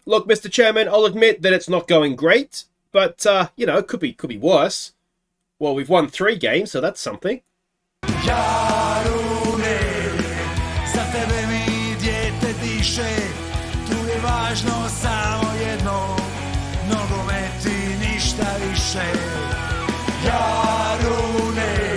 Look, Mr. Chairman, I'll admit that it's not going great, but, it could be worse. Well, we've won 3 games, so that's something. Jarune, za tebe mi dijete diše, tu je važno samo jedno, nogomet i ništa više. Jarune.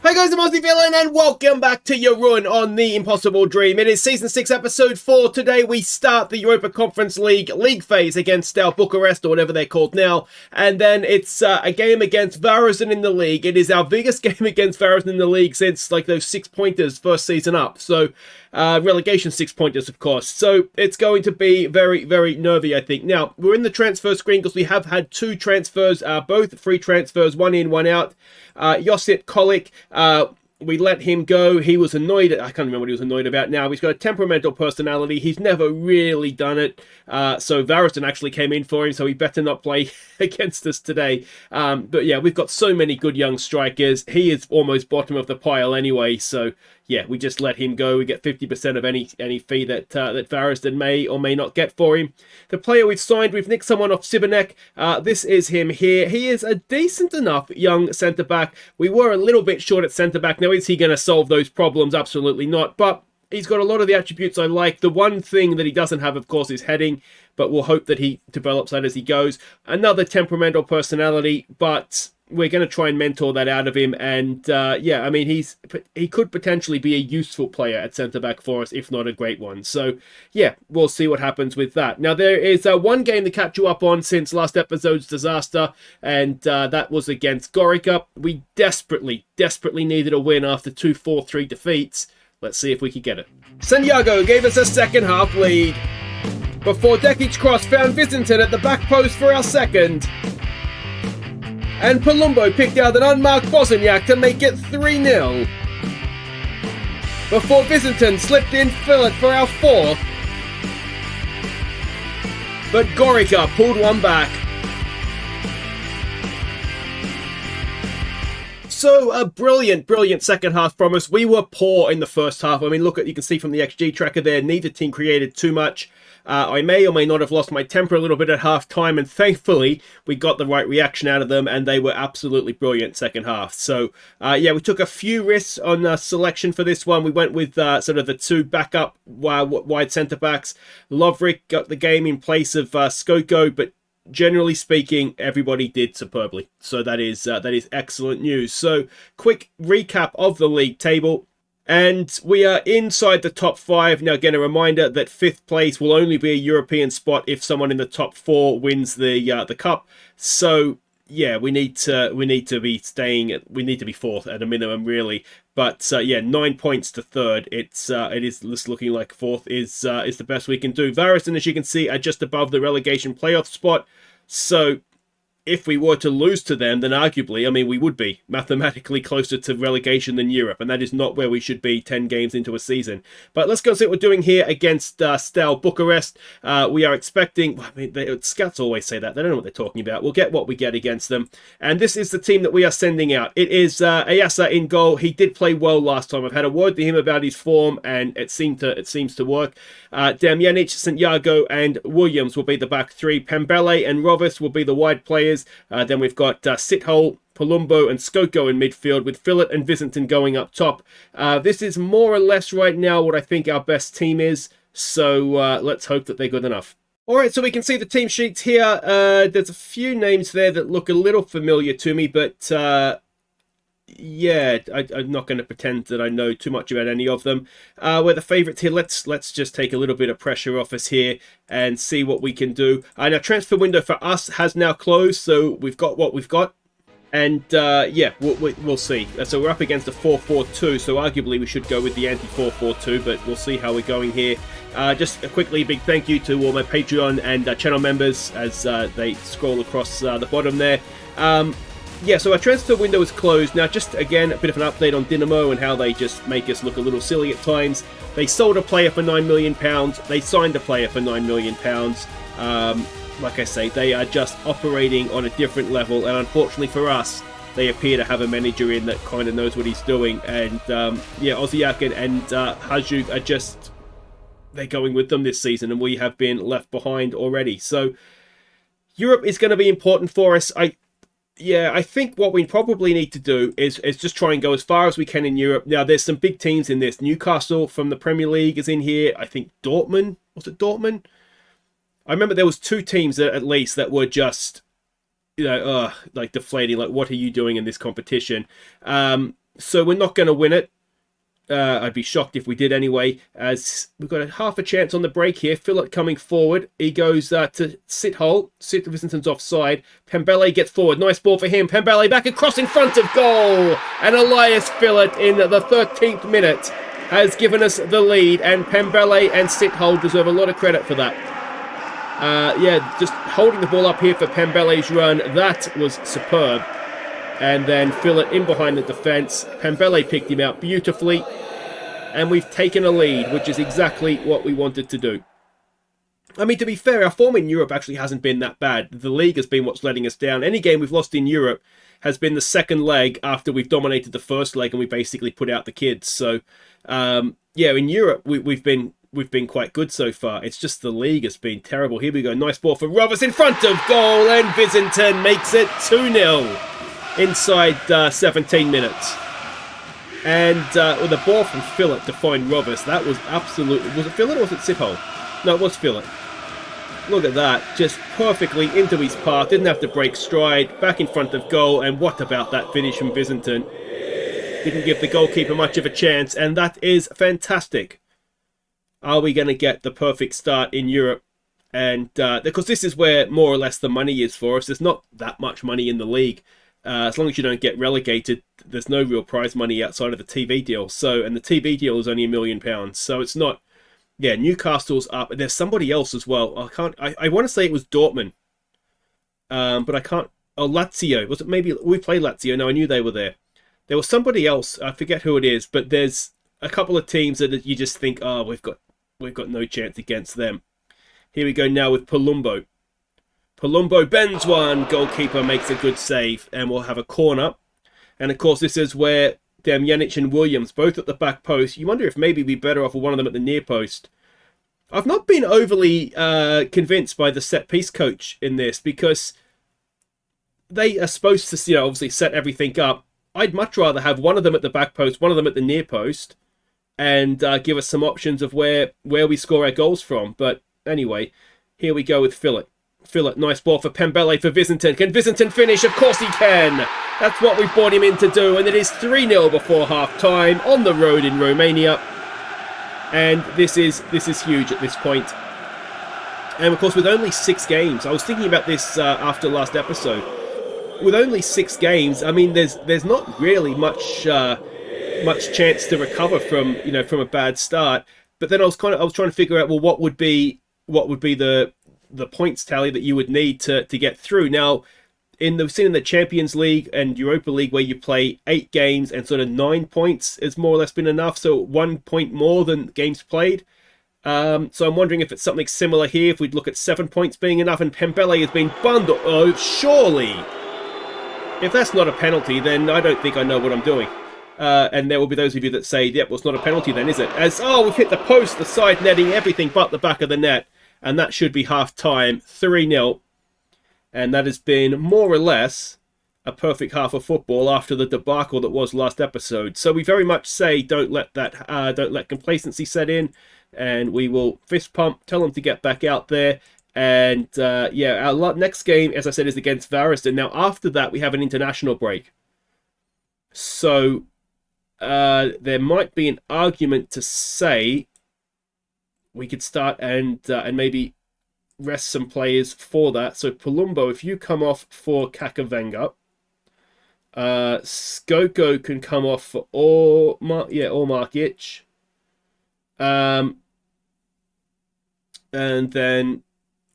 Hey guys, I'm Aussie Villain and welcome back to Jarun on The Impossible Dream. It is Season 6, Episode 4. Today we start the Europa Conference League phase against Steaua Bucharest, or whatever they're called now. And then it's a game against Varazdin in the league. It is our biggest game against Varazdin in the league since like those 6-pointers first season up. So, relegation 6-pointers, of course. So it's going to be very, very nervy, I think. Now, we're in the transfer screen because we have had 2 transfers, both free transfers, 1 in, 1 out. Josip Kolik, we let him go. He was annoyed. I can't remember what he was annoyed about now. He's got a temperamental personality. He's never really done it. So Varazdin actually came in for him, so he better not play against us today. But yeah, we've got so many good young strikers. He is almost bottom of the pile anyway, so yeah, we just let him go. We get 50% of any fee that Varazdin may or may not get for him. The player we've signed, we've nicked someone off Sibernek. This is him here. He is a decent enough young centre-back. We were a little bit short at centre-back. Now, is he going to solve those problems? Absolutely not. But he's got a lot of the attributes I like. The one thing that he doesn't have, of course, is heading. But we'll hope that he develops that as he goes. Another temperamental personality, but we're going to try and mentor that out of him. And yeah, I mean, he could potentially be a useful player at centre-back for us, if not a great one. So yeah, we'll see what happens with that. Now, there is one game to catch you up on since last episode's disaster, and that was against Gorica. We desperately needed a win after 2 4-3 defeats. Let's see if we can get it. Santiago gave us a second half lead before Dekic's cross found Visinton at the back post for our second. And Palumbo picked out an unmarked Bosniak to make it 3-0. Before Visinton slipped in Fillet for our fourth. But Gorica pulled one back. So a brilliant second half from us. We were poor in the first half. I mean, look at, you can see from the XG tracker there, neither team created too much. I may or may not have lost my temper a little bit at half time, and thankfully we got the right reaction out of them, and they were absolutely brilliant second half. So yeah, we took a few risks on selection for this one. We went with sort of the 2 backup wide centre backs. Lovric got the game in place of Skoko, but generally speaking, everybody did superbly. So that is excellent news. So quick recap of the league table. And we are inside the top 5. Now, again, a reminder that 5th place will only be a European spot if someone in the top 4 wins the cup. So yeah, we need to be staying. We need to be 4th at a minimum, really. But yeah, 9 points to 3rd. It is just looking like 4th is the best we can do. Varazdin, as you can see, are just above the relegation playoff spot. So if we were to lose to them, then arguably, I mean, we would be mathematically closer to relegation than Europe, and that is not where we should be 10 games into a season. But let's go see what we're doing here against Steaua Bucharest. We are expecting, I mean, scouts always say that. They don't know what they're talking about. We'll get what we get against them. And this is the team that we are sending out. It is Ayasa in goal. He did play well last time. I've had a word to him about his form, and it seems to work. Damjanic, Santiago, and Williams will be the back 3. Pembele and Rovis will be the wide players. Then we've got Sithole, Palumbo and Skoko in midfield, with Fillet and Visinton going up top. This is more or less right now what I think our best team is, so let's hope that they're good enough. Alright, so we can see the team sheets here. There's a few names there that look a little familiar to me, but yeah, I'm not going to pretend that I know too much about any of them. We're the favourites here. Let's just take a little bit of pressure off us here and see what we can do. Now, transfer window for us has now closed, so we've got what we've got. And yeah, we'll see. So we're up against a 4-4-2, so arguably we should go with the anti-4-4-2, but we'll see how we're going here. Just a quickly big thank you to all my Patreon and channel members as they scroll across the bottom there. Yeah, so our transfer window is closed. Now, just again, a bit of an update on Dinamo and how they just make us look a little silly at times. They sold a player for £9 million. They signed a player for £9 million. Like I say, they are just operating on a different level. And unfortunately for us, they appear to have a manager in that kind of knows what he's doing. And yeah, Oziak and Hajduk are just they're going with them this season, and we have been left behind already. So Europe is going to be important for us. I think what we probably need to do is just try and go as far as we can in Europe. Now, there's some big teams in this. Newcastle from the Premier League is in here. I think Dortmund. Was it Dortmund? I remember there was 2 teams at least that were just, like deflating. Like, what are you doing in this competition? So we're not going to win it. I'd be shocked if we did anyway, as we've got half a chance on the break here. Phillip coming forward. He goes to Sithole. Vincent's offside. Pembele gets forward. Nice ball for him. Pembele back across in front of goal. And Elias Phillip in the 13th minute has given us the lead. And Pembele and Sithole deserve a lot of credit for that. Just holding the ball up here for Pembele's run. That was superb. And then Phillip in behind the defence. Pembele picked him out beautifully. And we've taken a lead, which is exactly what we wanted to do. I mean, to be fair, our form in Europe actually hasn't been that bad. The league has been what's letting us down. Any game we've lost in Europe has been the second leg after we've dominated the first leg and we basically put out the kids. So, in Europe, we've been quite good so far. It's just the league has been terrible. Here we go. Nice ball for Rovers in front of goal. And Visinton makes it 2-0 inside 17 minutes. And with a ball from Phillip to find Rovers, that was absolutely... Was it Phillip or was it Sithole? No, it was Phillip. Look at that. Just perfectly into his path. Didn't have to break stride. Back in front of goal. And what about that finish from Visinton? Didn't give the goalkeeper much of a chance. And that is fantastic. Are we going to get the perfect start in Europe? And because this is where more or less the money is for us. There's not that much money in the league. As long as you don't get relegated, there's no real prize money outside of the TV deal. And the TV deal is only £1 million. So it's not... Yeah, Newcastle's up. There's somebody else as well. I want to say it was Dortmund. But I can't... Oh, Lazio. Was it maybe... We played Lazio. No, I knew they were there. There was somebody else. I forget who it is. But there's a couple of teams that you just think, oh, we've got no chance against them. Here we go now with Palumbo. Palumbo bends one. Goalkeeper makes a good save. And we'll have a corner. And of course, this is where Damjanic and Williams, both at the back post. You wonder if maybe we'd be better off with one of them at the near post. I've not been overly convinced by the set-piece coach in this, because they are supposed to, obviously set everything up. I'd much rather have one of them at the back post, one of them at the near post, and give us some options of where we score our goals from. But anyway, here we go with Phillip. Phillip, nice ball for Pembele for Visinton. Can Visinton finish? Of course he can. That's what we brought him in to do. And it is 3-0 before half-time on the road in Romania. And this is huge at this point. And of course, with only 6 games, I was thinking about this after last episode. With only 6 games, I mean, there's not really much chance to recover from a bad start. But then I was trying to figure out, well, what would be the points tally that you would need to get through. Now, we've seen in the Champions League and Europa League where you play 8 games and sort of 9 points has more or less been enough. So 1 point more than games played. So I'm wondering if it's something similar here. If we'd look at 7 points being enough, and Pembele has been bundled. Oh, surely. If that's not a penalty, then I don't think I know what I'm doing. And there will be those of you that say, yep, well, it's not a penalty then, is it? We've hit the post, the side netting, everything but the back of the net. And that should be half-time, 3-0. And that has been more or less a perfect half of football after the debacle that was last episode. So we very much say don't let complacency set in, and we will fist pump, tell them to get back out there. And our next game, as I said, is against Varazdin. Now after that, we have an international break. So there might be an argument to say we could start and maybe rest some players for that. So Palumbo, if you come off for Kakavenga, Skoko can come off for Markic. And then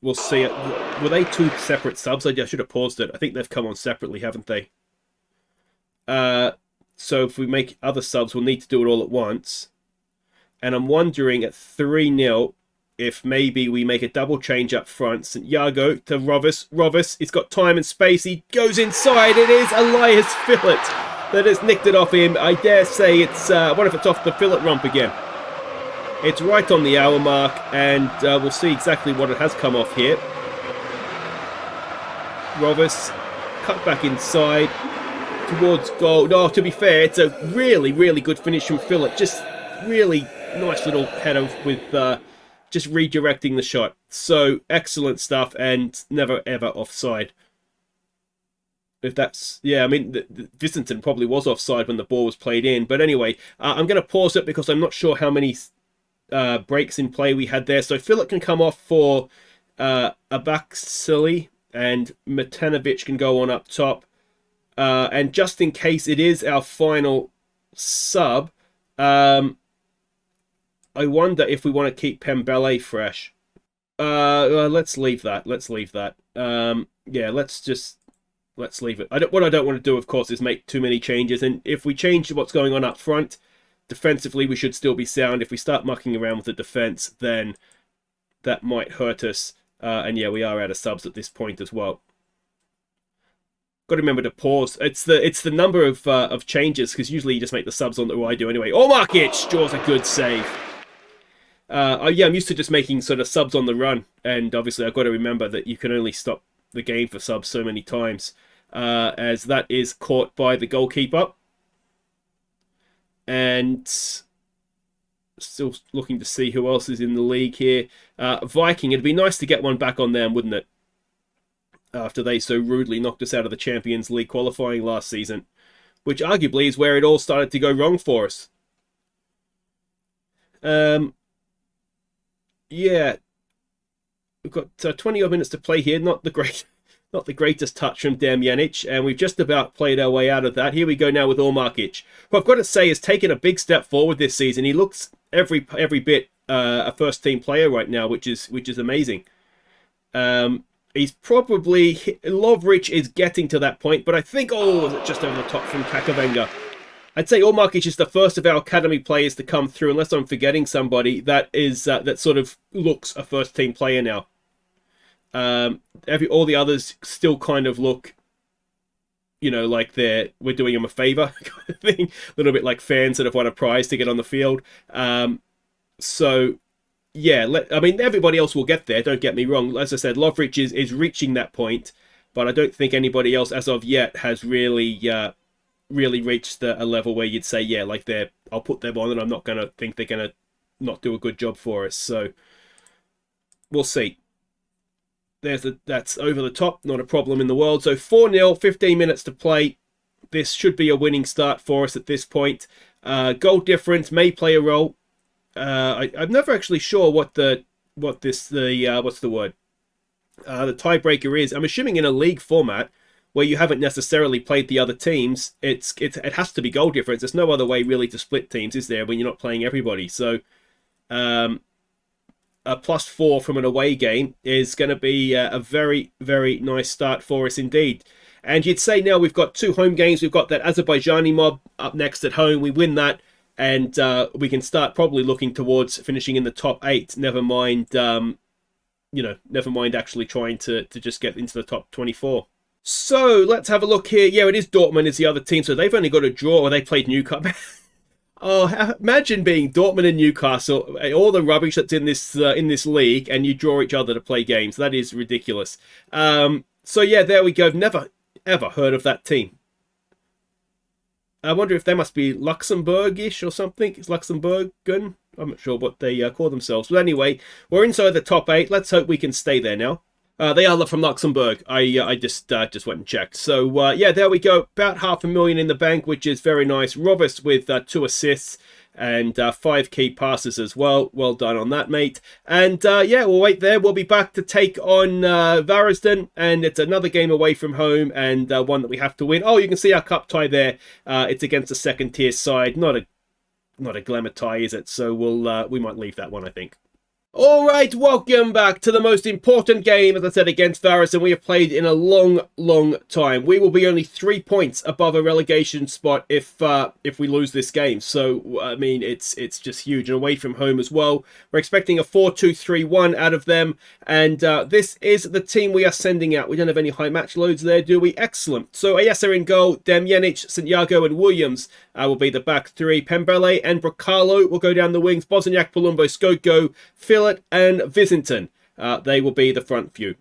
we'll see. Were they 2 separate subs? I should have paused it. I think they've come on separately, haven't they? So if we make other subs, we'll need to do it all at once. And I'm wondering at 3-0 if maybe we make a double change up front. St. Yago to Rovers. Rovers, he's got time and space. He goes inside. It is Elias Phillip that has nicked it off him. I dare say it's... I wonder if it's off the Phillip rump again. It's right on the hour mark, and we'll see exactly what it has come off here. Rovis cut back inside towards goal. No, to be fair, it's a really, really good finish from Phillip. Just really nice little header with just redirecting the shot. So excellent stuff, and never ever offside. If that's, yeah, I mean, Vicenton probably was offside when the ball was played in. But anyway, I'm going to pause it because I'm not sure how many breaks in play we had there. So Phillip can come off for Abaksili, and Matanovic can go on up top. And just in case it is our final sub, I wonder if we want to keep Pembele fresh. Let's leave that. Let's leave that. Yeah, let's leave it. What I don't want to do, of course, is make too many changes. And if we change what's going on up front, defensively, we should still be sound. If we start mucking around with the defense, then that might hurt us. And yeah, we are out of subs at this point as well. Got to remember to pause. It's the number of changes, because usually you just make the subs on, I do anyway. Markic draws a good save. Yeah, I'm used to just making sort of subs on the run, and obviously I've got to remember that you can only stop the game for subs so many times. As that is caught by the goalkeeper. And still looking to see who else is in the league here. Viking, it'd be nice to get one back on them, wouldn't it? After they so rudely knocked us out of the Champions League qualifying last season. Which arguably is where it all started to go wrong for us. Yeah. We've got 20 odd minutes to play here. Not the greatest touch from Damjanic, and we've just about played our way out of that. Here we go now with Markic, who I've got to say has taken a big step forward this season. He looks every bit a first team player right now, which is amazing. He's probably, Lovric is getting to that point, but I think, was it just over the top from Kakavenga? I'd say Markic is the first of our academy players to come through, unless I'm forgetting somebody that is that sort of looks a first team player now. All the others still kind of look, like we're doing them a favor kind of thing. A little bit like fans that have won a prize to get on the field. So yeah, I mean, everybody else will get there, don't get me wrong. As I said, Lovric is reaching that point, but I don't think anybody else as of yet has really reached a level where you'd say, yeah, like I'll put them on and I'm not going to think they're going to not do a good job for us. So we'll see. That's over the top, not a problem in the world. So 4-0, 15 minutes to play. This should be a winning start for us at this point. Goal difference may play a role. I'm never actually sure what the tiebreaker is. I'm assuming in a league format where you haven't necessarily played the other teams, it has to be goal difference. There's no other way really to split teams, is there, when you're not playing everybody? So a +4 from an away game is going to be a very, very nice start for us indeed. And you'd say now we've got 2 home games. We've got that Azerbaijani mob up next at home. We win that, and we can start probably looking towards finishing in the top 8. Never mind, never mind actually trying to just get into the top 24. So let's have a look here. Yeah, it is Dortmund is the other team, so they've only got a draw, or they played Newcastle. Imagine being Dortmund and Newcastle, all the rubbish that's in this league, and you draw each other to play games. That is ridiculous. So yeah, there we go. Never ever heard of that team. I wonder if they must be Luxembourgish or something. It's Luxembourgan. I'm not sure what they call themselves. But anyway, we're inside the top 8. Let's hope we can stay there now. They are from Luxembourg. I just went and checked. So yeah, there we go. About 500,000 in the bank, which is very nice. Rovis with 2 assists and 5 key passes as well. Well done on that, mate. And yeah, we'll wait there. We'll be back to take on Varazdin, and it's another game away from home, and one that we have to win. Oh, you can see our cup tie there. It's against a second tier side. Not a glamour tie, is it? So we might leave that one, I think. All right, welcome back to the most important game, as I said, against Varazdin we have played in a long, long time. We will be only 3 points above a relegation spot if we lose this game. So, I mean, it's just huge. And away from home as well. We're expecting a 4-2-3-1 out of them. And this is the team we are sending out. We don't have any high match loads there, do we? Excellent. So, Ayesa in goal, Damjanic, Santiago and Williams will be the back three. Pembele and Bracalo will go down the wings. Bosniak, Palumbo, Skoko, Philip and Visinton. They will be the front few.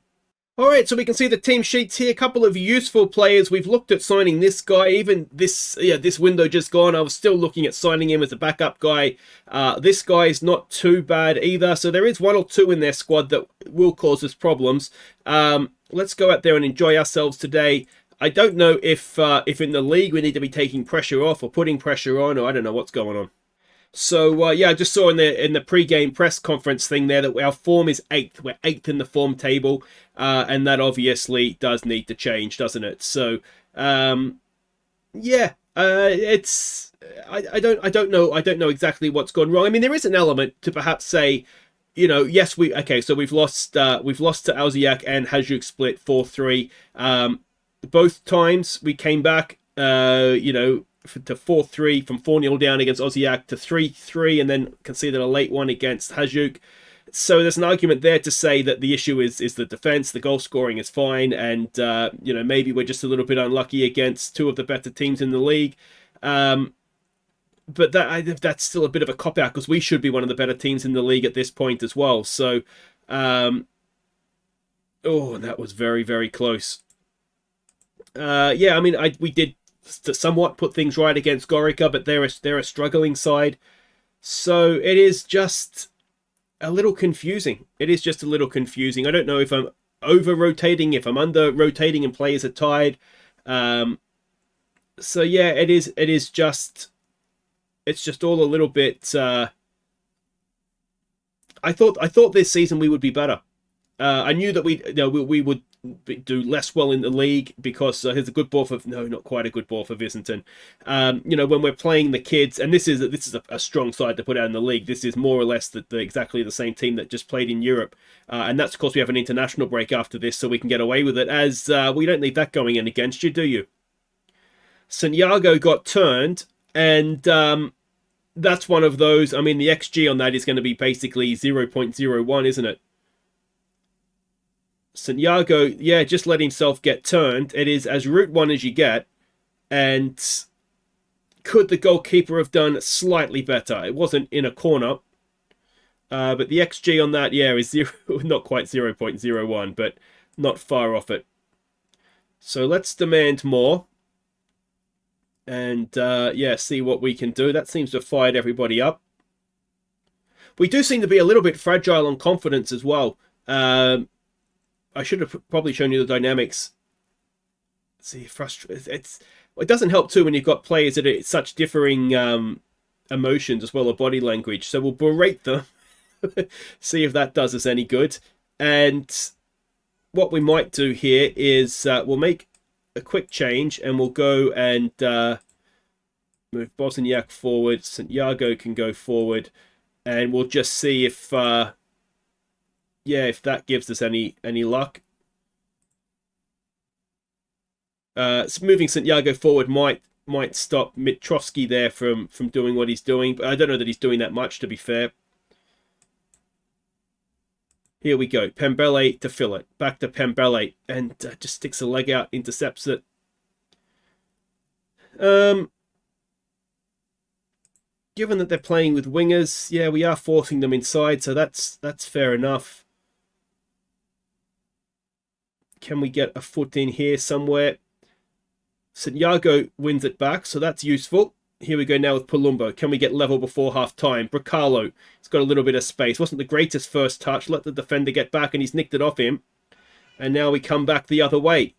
Alright, so we can see the team sheets here. A couple of useful players. We've looked at signing this guy. Even this window just gone, I was still looking at signing him as a backup guy. This guy is not too bad either. So there is one or two in their squad that will cause us problems. Let's go out there and enjoy ourselves today. I don't know if in the league we need to be taking pressure off or putting pressure on, or I don't know what's going on. So, yeah, I just saw in the pre-game press conference thing there that our form is 8th. We're 8th in the form table, and that obviously does need to change, doesn't it? So, yeah, it's I don't know exactly what's gone wrong. I mean, there is an element to perhaps say, you know, yes, we've lost to Alziak and Hajduk split 4-3. Both times we came back, you know, to 4-3 from 4-0 down against Osijek to 3-3 and then conceded a late one against Hajduk. So there's an argument there to say that the issue is the defense. The goal scoring is fine, and you know, maybe we're just a little bit unlucky against two of the better teams in the league. But that's still a bit of a cop out because we should be one of the better teams in the league at this point as well. So, oh, that was very, very close. Yeah, I mean, we did to somewhat put things right against Gorica, but they're a struggling side. So it is just a little confusing. It is just a little confusing. I don't know if I'm over-rotating, if I'm under-rotating and players are tied. So yeah, it's just all a little bit... I thought this season we would be better. I knew that we would do less well in the league because here's a good ball for not quite a good ball for Visinton. You know, when we're playing the kids, and this is a strong side to put out in the league. This is more or less exactly the same team that just played in Europe, and that's of course we have an international break after this, so we can get away with it. As we don't need that going in against you, do you? Santiago got turned, and that's one of those. I mean, the XG on that is going to be basically 0.01, isn't it? Santiago, yeah, just let himself get turned. It is as route one as you get. And could the goalkeeper have done slightly better? It wasn't in a corner. But the XG on that, yeah, is not quite 0.01, but not far off it. So let's demand more. And, yeah, see what we can do. That seems to have fired everybody up. We do seem to be a little bit fragile on confidence as well. I should have probably shown you the dynamics. See, it doesn't help too when you've got players that are such differing emotions as well as body language. So we'll berate them, see if that does us any good. And what we might do here is we'll make a quick change and we'll go and move Bosniak forward. Santiago can go forward, and we'll just see if. Yeah, if that gives us any luck. Moving Santiago forward might stop Mitrovsky there from doing what he's doing, but I don't know that he's doing that much, to be fair. Here we go. Pembele to fill it. Back to Pembele, and just sticks a leg out, intercepts it. Given that they're playing with wingers, yeah, we are forcing them inside, so that's fair enough. Can we get a foot in here somewhere? Santiago wins it back, so that's useful. Here we go now with Palumbo. Can we get level before half-time? Bracalo, he's got a little bit of space. Wasn't the greatest first touch. Let the defender get back, and he's nicked it off him. And now we come back the other way.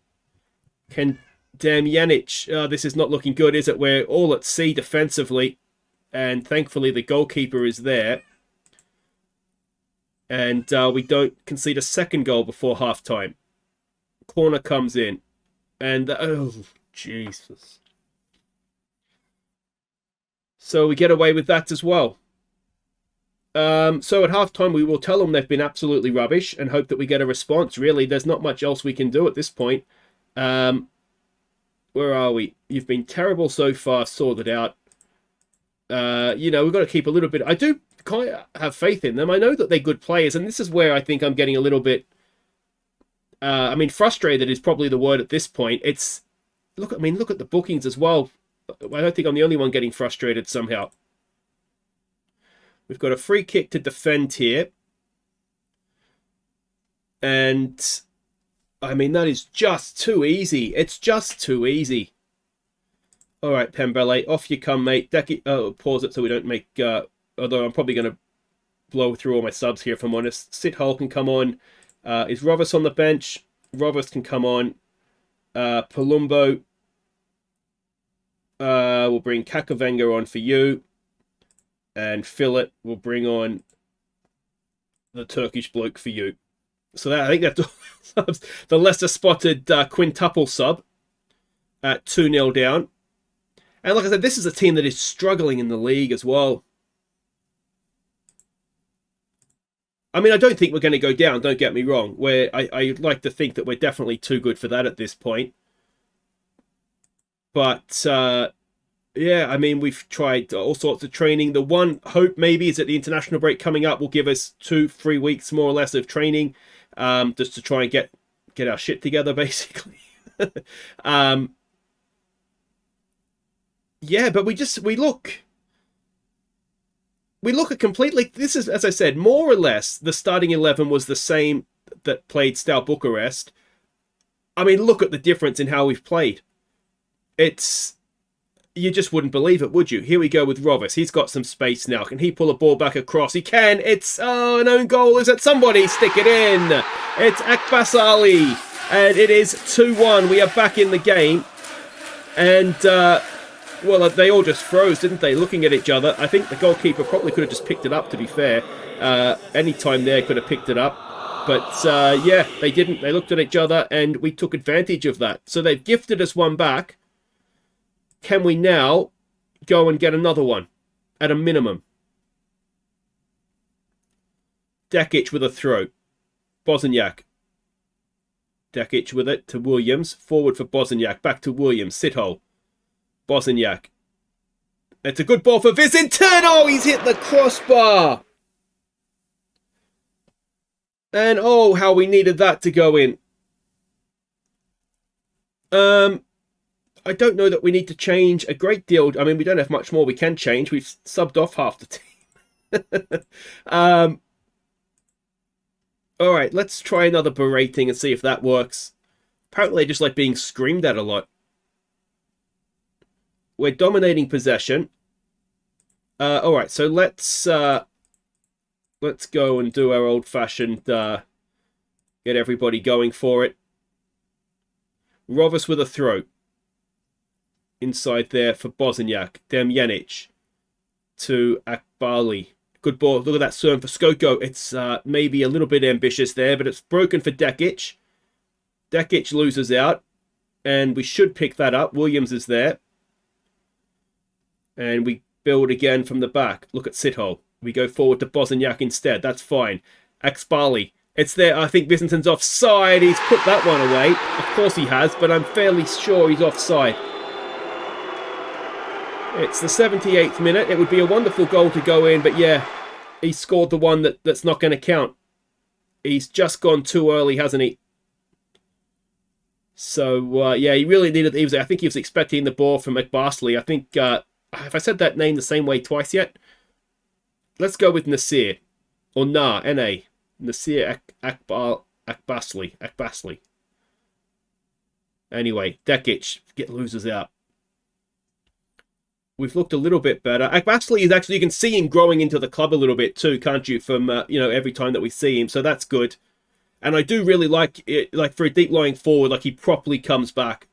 Can Damjanic... this is not looking good, is it? We're all at sea defensively. And thankfully the goalkeeper is there. And we don't concede a second goal before half-time. Corner comes in, and oh Jesus! So we get away with that as well. So at halftime, we will tell them they've been absolutely rubbish and hope that we get a response. Really, there's not much else we can do at this point. Where are we? You've been terrible so far. Sort it out. We've got to keep a little bit. I do kind of have faith in them. I know that they're good players, and this is where I think I'm getting a little bit. Frustrated is probably the word at this point. Look at the bookings as well. I don't think I'm the only one getting frustrated somehow. We've got a free kick to defend here. And, that is just too easy. It's just too easy. All right, Pembele, off you come, mate. Pause it so we don't make... although I'm probably going to blow through all my subs here, if I'm honest. Sithole can come on. Is Rovers on the bench? Rovers can come on. Palumbo. We'll bring Kakavenga on for you. And Philip will bring on the Turkish bloke for you. So I think that's subs. The Leicester spotted quintuple sub at 2-0 down. And like I said, this is a team that is struggling in the league as well. I don't think we're going to go down, don't get me wrong. I like to think that we're definitely too good for that at this point. But... we've tried all sorts of training. The one hope maybe is that the international break coming up will give us 2-3 weeks more or less of training, just to try and get our shit together, basically. But we look at completely. This is, as I said, more or less the starting 11 was the same that played Steaua Bucharest. Look at the difference in how we've played. You just wouldn't believe it, would you? Here we go with Rovers. He's got some space now. Can he pull a ball back across? He can. It's an own goal. Is it somebody? Stick it in. It's Akbasali. And it is 2-1. We are back in the game. And, they all just froze, didn't they? Looking at each other. I think the goalkeeper probably could have just picked it up, to be fair. Any time there could have picked it up. But, they didn't. They looked at each other and we took advantage of that. So they've gifted us one back. Can we now go and get another one at a minimum? Dekic with a throw. Bosniak. Dekic with it to Williams. Forward for Bosniak. Back to Williams. Sithole. Bosniak. It's a good ball for Vizintin. Oh, he's hit the crossbar. And oh, how we needed that to go in. I don't know that we need to change a great deal. We don't have much more we can change. We've subbed off half the team. All right, let's try another berating and see if that works. Apparently, I just like being screamed at a lot. We're dominating possession. All right, so let's go and do our old-fashioned get everybody going for it. Rovers with a throw. Inside there for Bosniak. Demjanic to Akbali. Good ball. Look at that serve for Skoko. It's maybe a little bit ambitious there, but it's broken for Dekic. Dekic loses out, and we should pick that up. Williams is there. And we build again from the back. Look at Sithole. We go forward to Bosniak instead. That's fine. Akbali. It's there. I think Vizintin's offside. He's put that one away. Of course he has, but I'm fairly sure he's offside. It's the 78th minute. It would be a wonderful goal to go in, but yeah, he scored the one that's not going to count. He's just gone too early, hasn't he? So, he really needed... I think he was expecting the ball from Akbasli. I think... have I said that name the same way twice yet? Let's go with Nasir. Or N-A. Nasir Akbasli. Anyway, Dekic loses out. We've looked a little bit better. Akbasli is actually, you can see him growing into the club a little bit too, can't you? From, every time that we see him. So that's good. And I do really like it, for a deep lying forward, he properly comes back,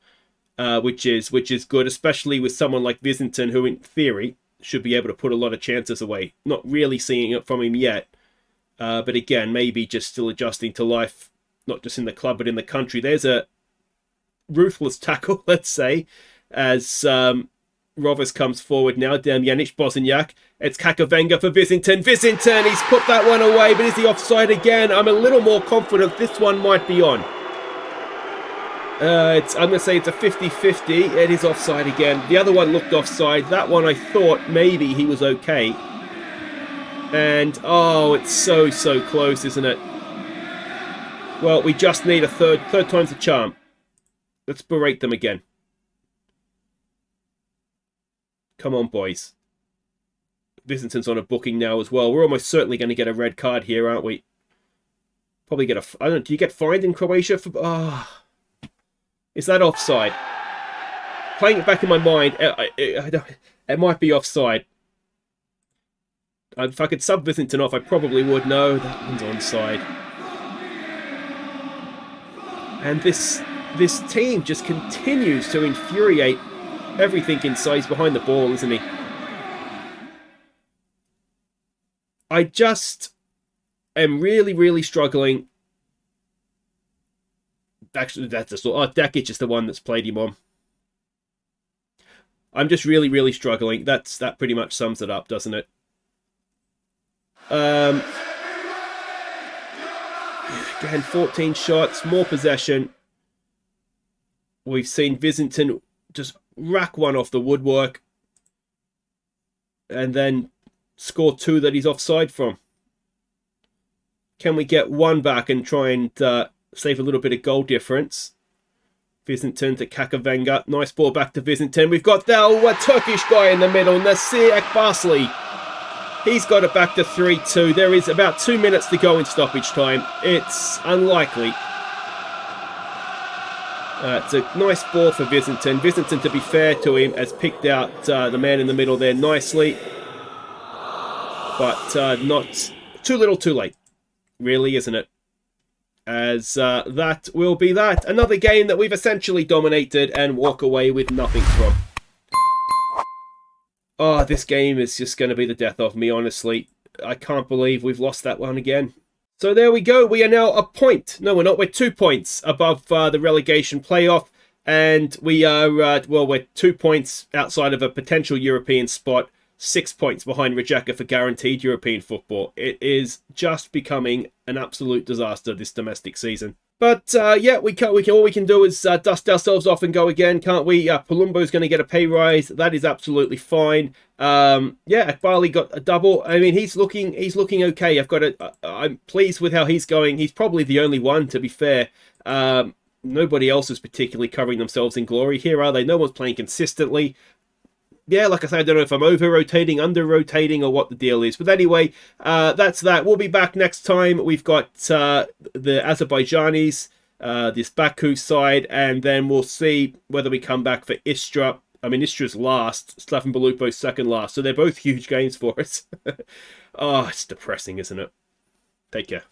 which is good, especially with someone like Vizintin, who in theory should be able to put a lot of chances away. Not really seeing it from him yet. But again, maybe just still adjusting to life, not just in the club, but in the country. There's a ruthless tackle, let's say, as Rovers comes forward now. Damjanic, Bosniak. It's Kakavenga for Vizington. Vizington, he's put that one away, but is he offside again? I'm a little more confident this one might be on. I'm going to say it's a 50-50. It is offside again. The other one looked offside. That one I thought maybe he was okay. And, oh, it's so close, isn't it? Well, we just need a third time's the charm. Let's berate them again. Come on, boys. Vizington's on a booking now as well. We're almost certainly going to get a red card here, aren't we? Probably get a... I don't know, do you get fined in Croatia for... Ah... Is that offside? Playing it back in my mind, it might be offside. If I could sub Vizington off, I probably would. No, that one's onside. And this team just continues to infuriate everything inside. He's behind the ball, isn't he? I just am really struggling. Actually, that's the sort. Oh, Dakic is the one that's played him on. I'm just really struggling. That pretty much sums it up, doesn't it? Again, 14 shots, more possession. We've seen Vizington just rack one off the woodwork, and then score two that he's offside from. Can we get one back and try and save a little bit of goal difference? Vizington to Kakavenga. Nice ball back to Vizington. We've got a Turkish guy in the middle, Nasir Ekbasli. He's got it back to 3-2. There is about 2 minutes to go in stoppage time. It's unlikely. It's a nice ball for Vizington. Vizington, to be fair to him, has picked out the man in the middle there nicely. But not too little too late. Really, isn't it? As that will be that. Another game that we've essentially dominated and walk away with nothing from. Oh, this game is just going to be the death of me, honestly. I can't believe we've lost that one again. So there we go. We are now a point. No, we're not. We're 2 points above the relegation playoff. And we are, well, we're 2 points outside of a potential European spot. 6 points behind Rijeka for guaranteed European football. It is just becoming an absolute disaster this domestic season. But yeah, all we can do is dust ourselves off and go again, can't we? Palumbo's going to get a pay rise. That is absolutely fine. Yeah, Akbali got a double. I mean, he's looking okay. I'm pleased with how he's going. He's probably the only one, to be fair. Nobody else is particularly covering themselves in glory here, are they? No one's playing consistently. Yeah, like I said, I don't know if I'm over-rotating, under-rotating, or what the deal is. But anyway, that's that. We'll be back next time. We've got the Azerbaijanis, this Baku side, and then we'll see whether we come back for Istra. I mean, Istra's last, Slaven Belupo's second last, so they're both huge games for us. Oh, it's depressing, isn't it? Take care.